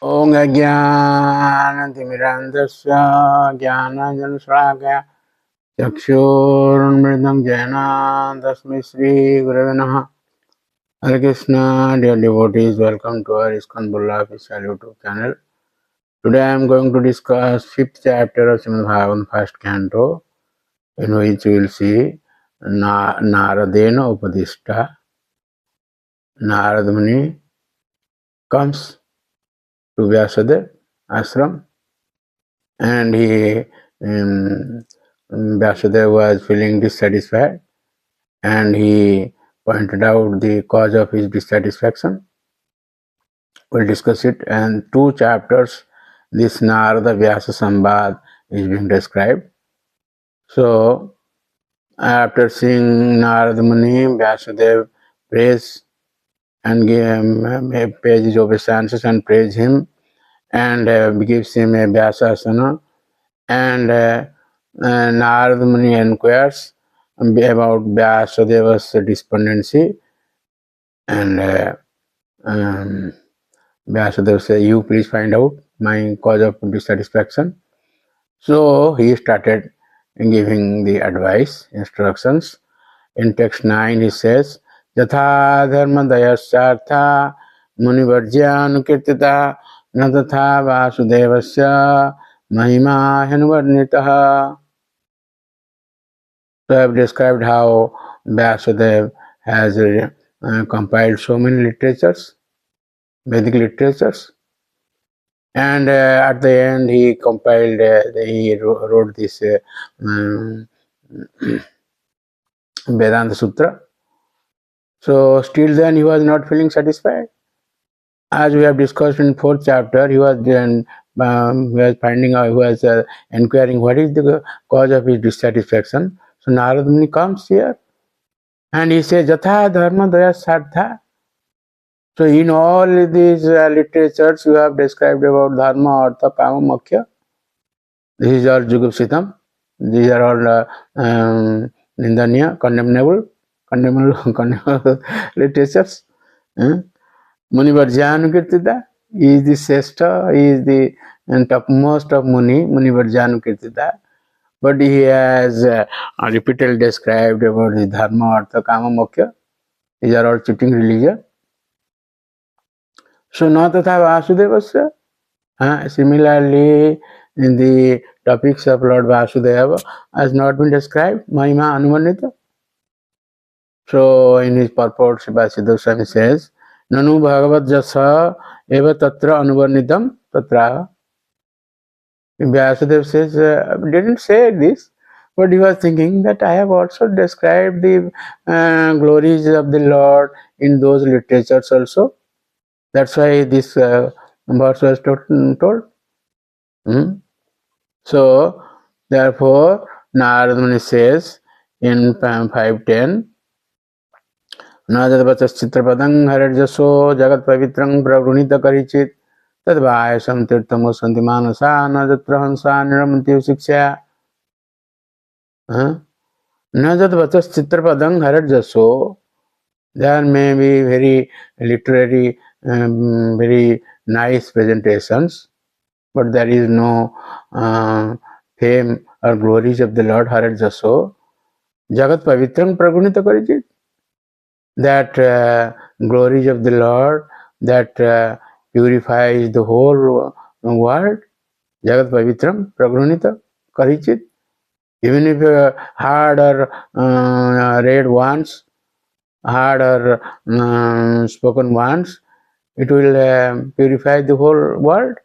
ॐ अज्ञानतिमिरान्धस्य ज्ञानाञ्जनशलाकया चक्षुरुन्मृतं येन तस्मै श्रीगुरवे नमः. Hare Krishna, dear devotees, welcome to our ISKCON official YouTube channel. Today I am going to discuss 5th chapter of Srimad Bhagavatam, first canto, in which we will see Naradena Upadishta. Narad Muni comes to Vyasadeva ashram, and Vyasadeva was feeling dissatisfied, and he pointed out the cause of his dissatisfaction. We'll discuss it, and 2 chapters this Narada Vyasa Sambad is being described. So after seeing Narada Muni, Vyasadeva prays and pays his obeisances and praise him, and gives him a Vyasasana, and Narada Muni inquires about Vyasadeva's despondency, and Vyasadeva says, "You please find out my cause of dissatisfaction." So he started giving the advice, instructions. In text 9 he says, "Yatha dharma dayasartha munivarjyanukirtita na tatha vasudevasya mahima hanuvarnitaha." So I have described how Vyasadeva has compiled so many literatures, Vedic literatures, and at the end he compiled, he wrote this Vedanta Sutra. So still then he was not feeling satisfied. As we have discussed in 4th chapter, he was finding out, he was inquiring what is the cause of his dissatisfaction. So Narada Muni comes here and he says, "Jatha dharma daya sartha." So in all these literatures you have described about dharma, artha, kama, moksha. This is all jugupsitam. These are all nindaniya, condemnable literatures. Munivarjanukirtita, he is the Seshta, he is the topmost of Munivarjanukirtita. But he has repeatedly described about the dharma, artha, kama, moksha. These are all cheating religion. So na tatha Vasudevasya. Similarly, in the topics of Lord Vasudeva has not been described. Mahima Anuvarnita. So in his purport, Sripad Goswami says, "Nanu Bhagavad Jasa eva tatra anuvarnitam tatra." Vyasadeva says, didn't say this, but he was thinking that I have also described the glories of the Lord in those literatures also. That's why this verse was told. So therefore Narada Muni says in 5.10, "Najat vachas chitrapadang harajyaso jagat pavitrang pragrunita karichit tadvayasam tirtamo santi manasa najatra hansa niramanti shiksya." Najat vachas chitrapadang harajyaso. There may be very literary, very nice presentations, but there is no fame or glories of the Lord Harajyaso. Jagat Pavitrang Pragunita Karijit. That glories of the Lord that purifies the whole world. Jagat Pavitram Pragunita Karijit. Even if hard or read once, hard or spoken once, it will purify the whole world.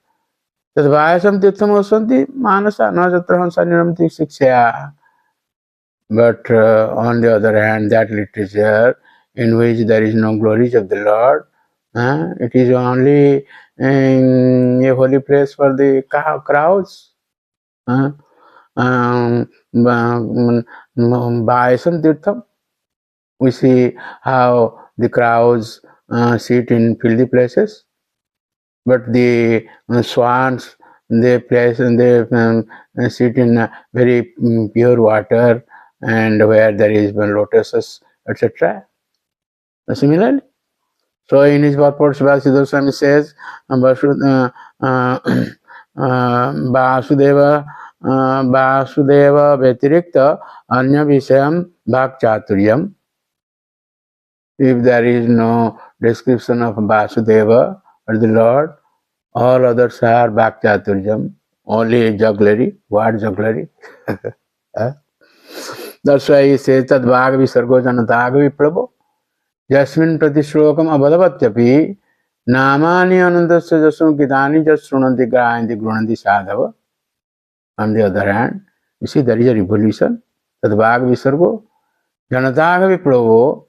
Tadvayasam tirtham osanti manasa najatra hansa niramti shiksya. But on the other hand, that literature in which there is no glories of the Lord, it is only a holy place for the crowds. Bhayasam tirtham. We see how the crowds sit in filthy places, but the swans, they sit in very pure water, and where there is lotuses, etc. Similarly, so in his purport, Sripad Goswami says, Vasudeva Vyatirikta Anya Vishayam Bhak Chaturyam. If there is no description of Vasudeva or the Lord, all others are Bhak Chaturyam, only jugglery, word jugglery. That's why he says that Bhag Visargo Janatag Viprabho. Jasmin Pratishlokam Abhadavatyapi Namani Anandasya Jasam Gidani Jas Srunanti Gayanti Grunanti Sadhava. On the other hand, you see there is a revolution. That Bhag Visargo Janatag Viprabho.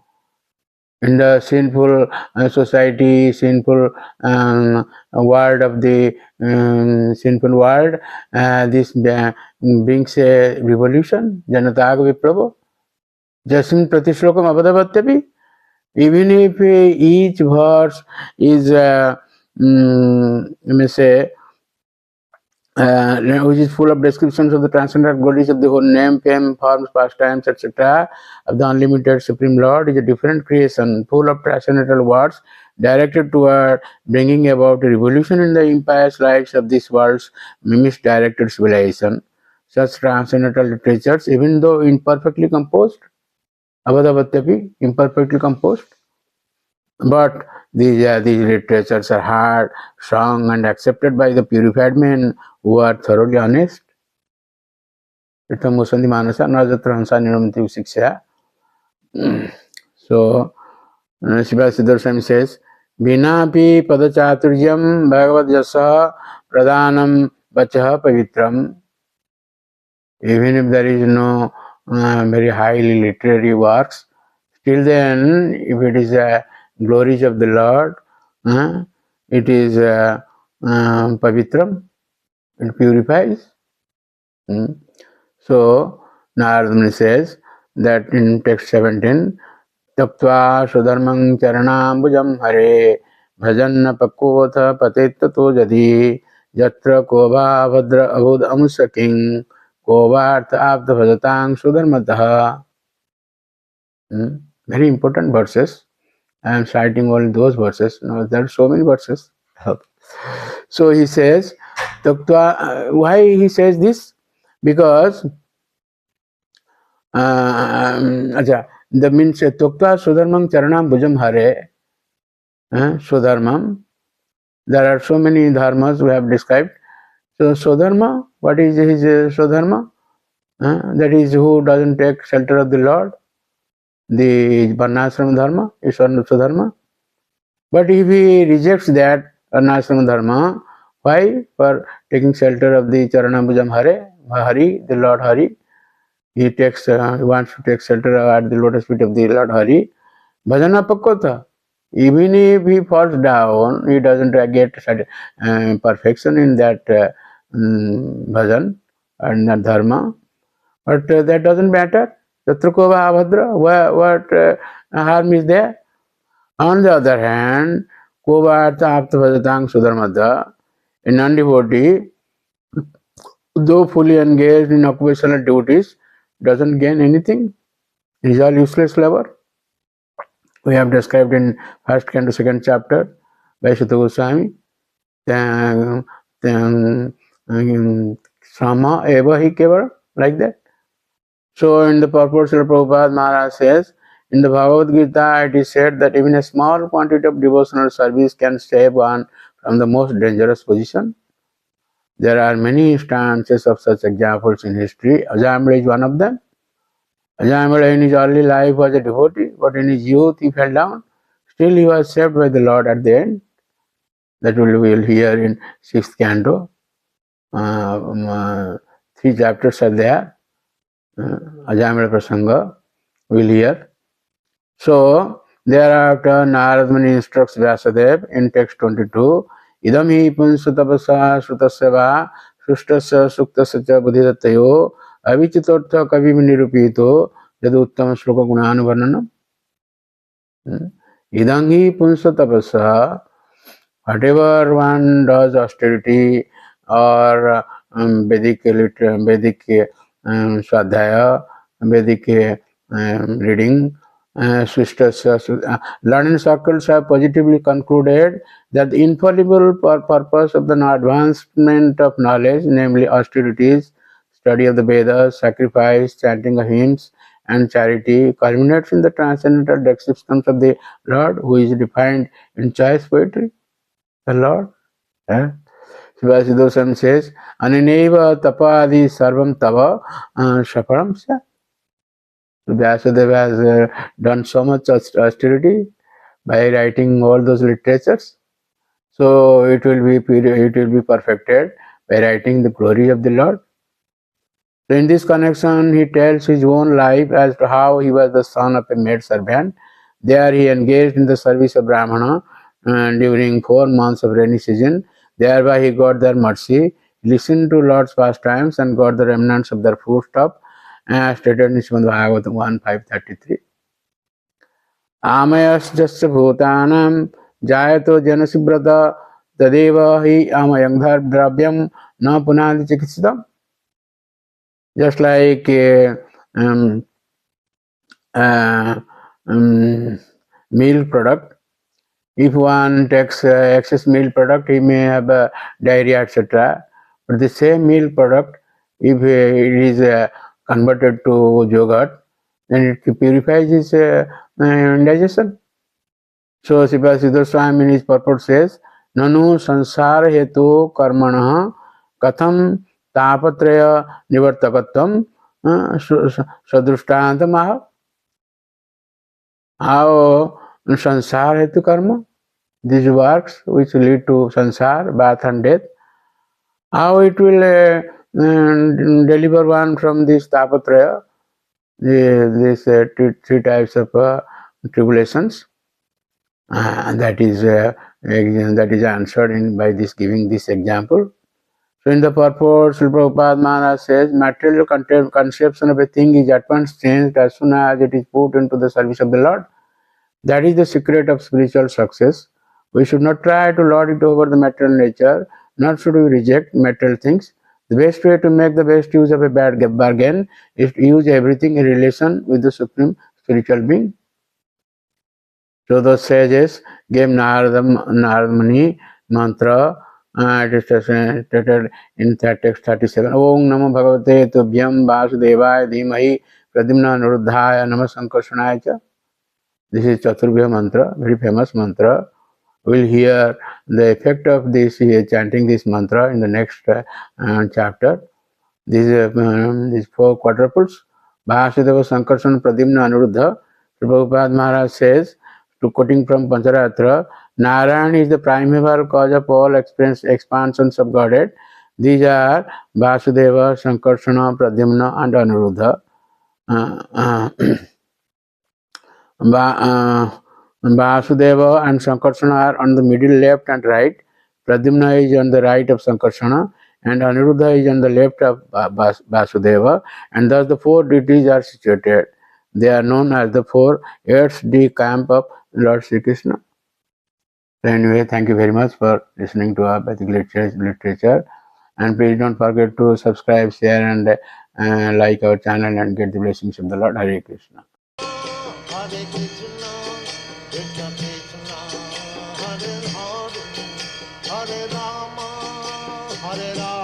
In the sinful society, sinful world of the sinful world, this brings a revolution. Janatag Viprabho. Jasmin Pratishlokam Abhadavatyapi. Even if each verse is, may say, which is full of descriptions of the transcendental glories of the whole name, fame, forms, pastimes, etc., of the unlimited Supreme Lord, is a different creation, full of transcendental words, directed toward bringing about a revolution in the impious lives of this world's misdirected civilization. Such transcendental literatures, even though imperfectly composed, Abhadavatyapi, imperfectly composed, but these literatures are hard, strong, and accepted by the purified men who are thoroughly honest. So, Shiva Siddhartham says, Vinapi Padachaturyam Bhagavad Jasa Pradhanam Vachaha Pavitram. Even if there is no very highly literary works, still then, if it is glories of the Lord, it is pavitram, it purifies. So, Narada says that in text 17, Taptva Sudharmang Charanambujam Hare Bhajanna Pakotha Patetato Jadi Jatra Kova Vadra Abud Amusaking Kovartha Abda Bhajatang Sudharmataha. Very important verses. I am citing all those verses. Now there are so many verses. So he says, why he says this? Because the means Tukta Sudharmam Charanam Bhujam Hare. Sudharmam. There are so many dharmas we have described. So Sudharma, what is his Sudharma? That is who doesn't take shelter of the Lord. The Varnashrama Dharma is Sudharma. But if he rejects that Varnashrama Dharma, why? For taking shelter of the Charanambujam Hari, the Lord Hari. He wants to take shelter at the lotus feet of the Lord Hari. Bhajana Pakota. Even if he falls down, he doesn't get perfection in that bhajan and that dharma. But that doesn't matter. Tatrukova Abhadra, what harm is there? On the other hand, Kovartha Aptavajatang Sudharmada, a non-devotee, though fully engaged in occupational duties, doesn't gain anything. It is all useless labor. We have described in first canto, second chapter by Sutta Goswami. Sama eva hi kevar, like that. So in the purport of Prabhupada, Maharaj says, in the Bhagavad Gita, it is said that even a small quantity of devotional service can save one from the most dangerous position. There are many instances of such examples in history. Ajamila is one of them. Ajamila in his early life was a devotee, but in his youth he fell down. Still he was saved by the Lord at the end. That we will hear in 6th canto. 3 chapters are there. Ajamila Prasanga we will hear. So, thereafter Narada Muni instructs Vyasadeva in text 22, Idam hi punsa tapasa srutasya va srustasya suktasya cha buddhidattayo avichitortha kavi nirupito yadu uttama shloka gunanuvarnanam. Idam hi punsa tapasa, whatever one does austerity or Vedic Swadhyaya, Vedic reading, learned circles have positively concluded that the infallible purpose of the advancement of knowledge, namely austerities, study of the Vedas, sacrifice, chanting of hymns, and charity, culminates in the transcendental descriptions of the Lord, who is defined in choice poetry. The Lord. Sivasidosan says, Anineva tapadi sarvam tava shaparam sya. Vyasadeva has done so much austerity by writing all those literatures. So it will be perfected by writing the glory of the Lord. So in this connection, he tells his own life as to how he was the son of a maid servant. There he engaged in the service of Brahmana during 4 months of rainy season. Thereby he got their mercy, listened to Lord's pastimes, and got the remnants of their foodstuff, as stated in Srimad Bhagavatam 1.533. आमयश्च भूतानां जायतो जनसिब्रत तदेव हि आमयं द्रव्यं न पुनाति चिकित्सितम्. Just like milk product, if one takes excess milk product, he may have diarrhea, etc. But the same milk product, if it is converted to yogurt, then it purifies his digestion. So Sivasiddha Swami in his purport says, Nanu sansar hetu karmana katham tapatraya nivartakatvam sadrushtantam. How sansar hetu karma, these works which lead to sansar, birth and death, how it will deliver one from this tapatraya, these three types of tribulations. That is answered by this giving this example. So in the purport, Srila Prabhupada Maharaj says, material conception of a thing is at once changed as soon as it is put into the service of the Lord. That is the secret of spiritual success. We should not try to lord it over the material nature, nor should we reject material things. The best way to make the best use of a bad bargain is to use everything in relation with the Supreme Spiritual Being. So the sages gave Narada Muni mantra. It is stated in text 37. Om Namo Bhagavate Tubhyam Vasudevaya Dhimahi Pradimna Niruddhaya Nama Sankarsanaya Cha. This is Chaturbhya mantra, very famous mantra. We will hear the effect of this chanting this mantra in the next chapter. These 4 quadruples. Vasudeva Sankarsana Pradimna Anuruddha. Prabhupada Maharaj says, to quoting from Pancharatra, Narayan is the primeval cause of all expansions of Godhead. These are Vasudeva, Sankarsana, Pradyumna and Anuruddha. Vasudeva and Sankarsana are on the middle left and right. Pradyumna is on the right of Sankarsana and Anuruddha is on the left of Vasudeva, and thus the 4 deities are situated. They are known as the 4 aides-de camp of Lord Sri Krishna. So anyway, thank you very much for listening to our Vedic literature, and please don't forget to subscribe, share and like our channel and get the blessings of the Lord. Hare Krishna. Hare Krishna, Krishna Krishna, Hare Hare, Hare Rama, Hare Rama.